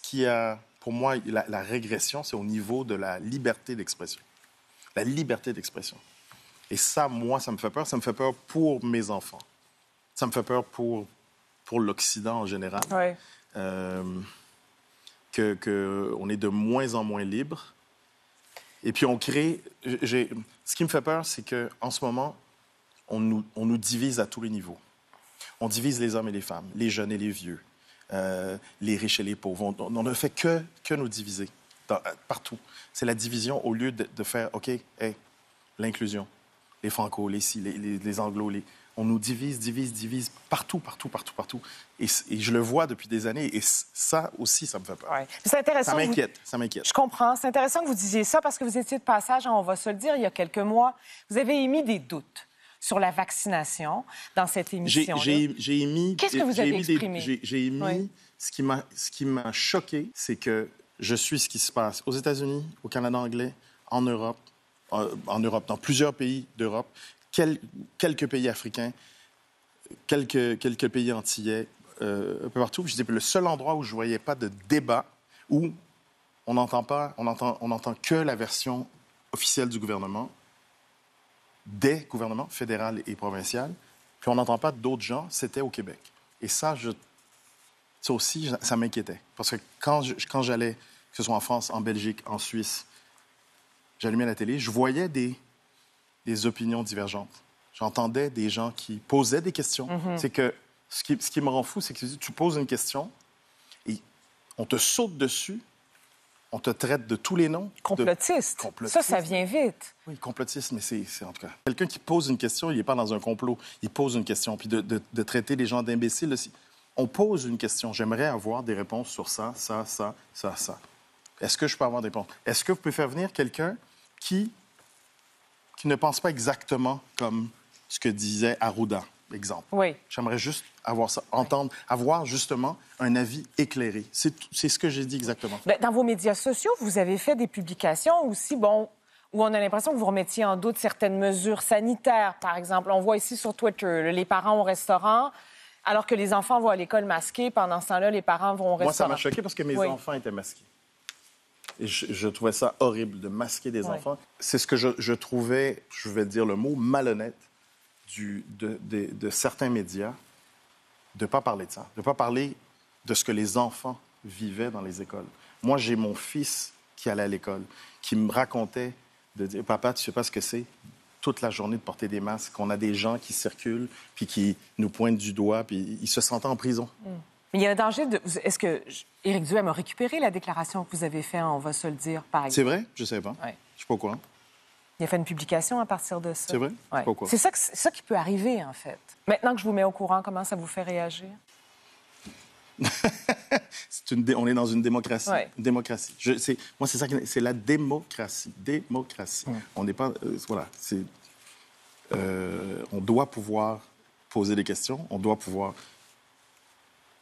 qui a, pour moi, la régression, c'est au niveau de la liberté d'expression. La liberté d'expression. Et ça, moi, ça me fait peur. Ça me fait peur pour mes enfants. Ça me fait peur pour l'Occident en général. Ouais. On est de moins en moins libre. Et puis, on crée... Ce qui me fait peur, c'est qu'en ce moment, on nous divise à tous les niveaux. On divise les hommes et les femmes, les jeunes et les vieux, les riches et les pauvres. On ne fait que nous diviser partout. C'est la division au lieu de faire, OK, hey, l'inclusion, les franco, les anglo, on nous divise partout. Et je le vois depuis des années. Et ça aussi, ça me fait peur. Ouais. C'est intéressant. Ça m'inquiète. Je comprends. C'est intéressant que vous disiez ça parce que vous étiez de passage, on va se le dire, il y a quelques mois. Vous avez émis des doutes sur la vaccination dans cette émission. J'ai émis... Qu'est-ce que vous avez exprimé? J'ai émis... Oui. Ce qui m'a choqué, c'est que je suis ce qui se passe aux États-Unis, au Canada anglais, en Europe, dans plusieurs pays d'Europe, quelques pays africains, quelques pays antillais, un peu partout. Je dis, le seul endroit où je ne voyais pas de débat, où on n'entend que la version officielle du gouvernement, des gouvernements fédéral et provincial, puis on n'entend pas d'autres gens, c'était au Québec. Et ça aussi, ça m'inquiétait. Parce que quand j'allais, que ce soit en France, en Belgique, en Suisse, j'allumais la télé, je voyais des opinions divergentes. J'entendais des gens qui posaient des questions. Mm-hmm. C'est que ce qui me rend fou, c'est que tu poses une question et on te saute dessus, on te traite de tous les noms. Complotiste. Ça vient vite. Oui, complotiste, mais c'est en tout cas... Quelqu'un qui pose une question, il n'est pas dans un complot. Il pose une question. Puis de traiter les gens d'imbéciles aussi. On pose une question. J'aimerais avoir des réponses sur ça. Est-ce que je peux avoir des réponses? Est-ce que vous pouvez faire venir quelqu'un qui ne pense pas exactement comme ce que disait Arruda, exemple? Oui. J'aimerais juste avoir ça, avoir justement un avis éclairé. C'est ce que j'ai dit exactement. Bien, dans vos médias sociaux, vous avez fait des publications aussi, où on a l'impression que vous remettiez en doute certaines mesures sanitaires, par exemple. On voit ici sur Twitter, les parents au restaurant... Alors que les enfants vont à l'école masqués, pendant ce temps-là, les parents vont au restaurant. Moi, ça m'a choqué parce que mes enfants étaient masqués. Et je trouvais ça horrible de masquer des enfants. C'est ce que je trouvais, je vais dire le mot, malhonnête de certains médias, de ne pas parler de ça, de ne pas parler de ce que les enfants vivaient dans les écoles. Moi, j'ai mon fils qui allait à l'école, qui me racontait de dire « Papa, tu ne sais pas ce que c'est ?» toute la journée de porter des masques, qu'on a des gens qui circulent, puis qui nous pointent du doigt, puis ils se sentent en prison. Mais il y a un danger de... Est-ce que Éric Duhem a récupéré la déclaration que vous avez faite, on va se le dire, par exemple? C'est vrai? Je ne sais pas. Ouais. Je ne suis pas au courant. Il a fait une publication à partir de ça. C'est vrai? Ouais. Je suis pas au courant. C'est ça qui peut arriver, en fait. Maintenant que je vous mets au courant, comment ça vous fait réagir? On est dans une démocratie. Ouais. Une démocratie. Moi, c'est ça c'est la démocratie. Démocratie. On n'est pas... voilà, c'est... on doit pouvoir poser des questions, on doit pouvoir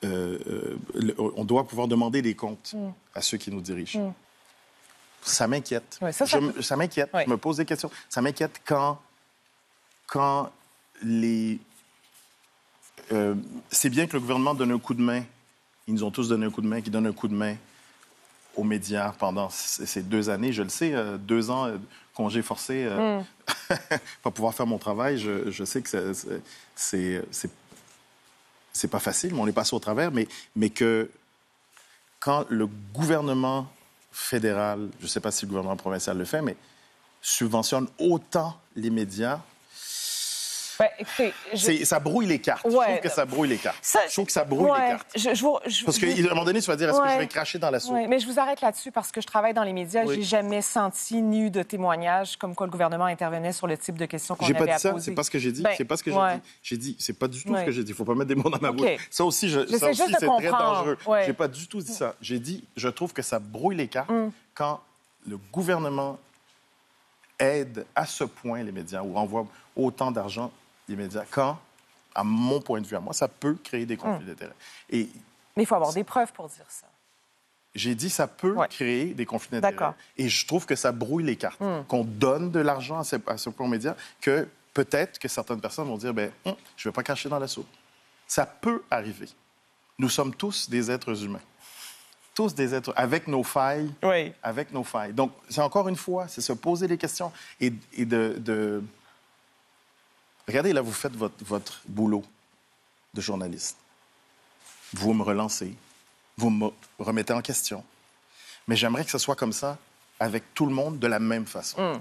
demander des comptes à ceux qui nous dirigent. Ça m'inquiète. Ouais, ça m'inquiète. Ouais. Je me pose des questions. Ça m'inquiète quand les... c'est bien que le gouvernement donne un coup de main. Ils nous ont tous donné un coup de main, qui donne un coup de main aux médias pendant ces 2 années. Je le sais, 2 ans, congé forcé, pas pouvoir faire mon travail. Je sais que c'est pas facile, mais on est passé au travers. Mais que quand le gouvernement fédéral, je ne sais pas si le gouvernement provincial le fait, mais subventionne autant les médias... Ben, écoutez, ça brouille les cartes. Ouais. Je trouve que ça brouille les cartes. Je trouve que ça brouille les cartes. Parce qu'à un moment donné, tu vas dire, est-ce que je vais cracher dans la soupe? Oui, mais je vous arrête là-dessus parce que je travaille dans les médias. J'ai jamais senti ni eu de témoignage comme quoi le gouvernement intervenait sur le type de questions qu'on avait à poser. J'ai pas dit ça, c'est pas ce que j'ai dit. C'est pas ce que j'ai dit. J'ai dit, c'est pas du tout ce que j'ai dit. Il faut pas mettre des mots dans ma bouche. Ça aussi, c'est très dangereux. J'ai pas du tout dit ça. J'ai dit, je trouve que ça brouille les cartes quand le gouvernement aide à ce point les médias ou envoie autant d'argent les médias, quand, à mon point de vue, à moi, ça peut créer des conflits d'intérêts. Mais il faut avoir des preuves pour dire ça. J'ai dit ça peut créer des conflits d'intérêts. Et je trouve que ça brouille les cartes. Qu'on donne de l'argent à ce point aux médias, que peut-être que certaines personnes vont dire, je ne vais pas cracher dans la soupe. Ça peut arriver. Nous sommes tous des êtres humains. tous des êtres avec nos failles. Oui. Avec nos failles. Donc, c'est encore une fois, c'est se poser des questions et de... Regardez, là, vous faites votre boulot de journaliste. Vous me relancez, vous me remettez en question. Mais j'aimerais que ce soit comme ça avec tout le monde de la même façon.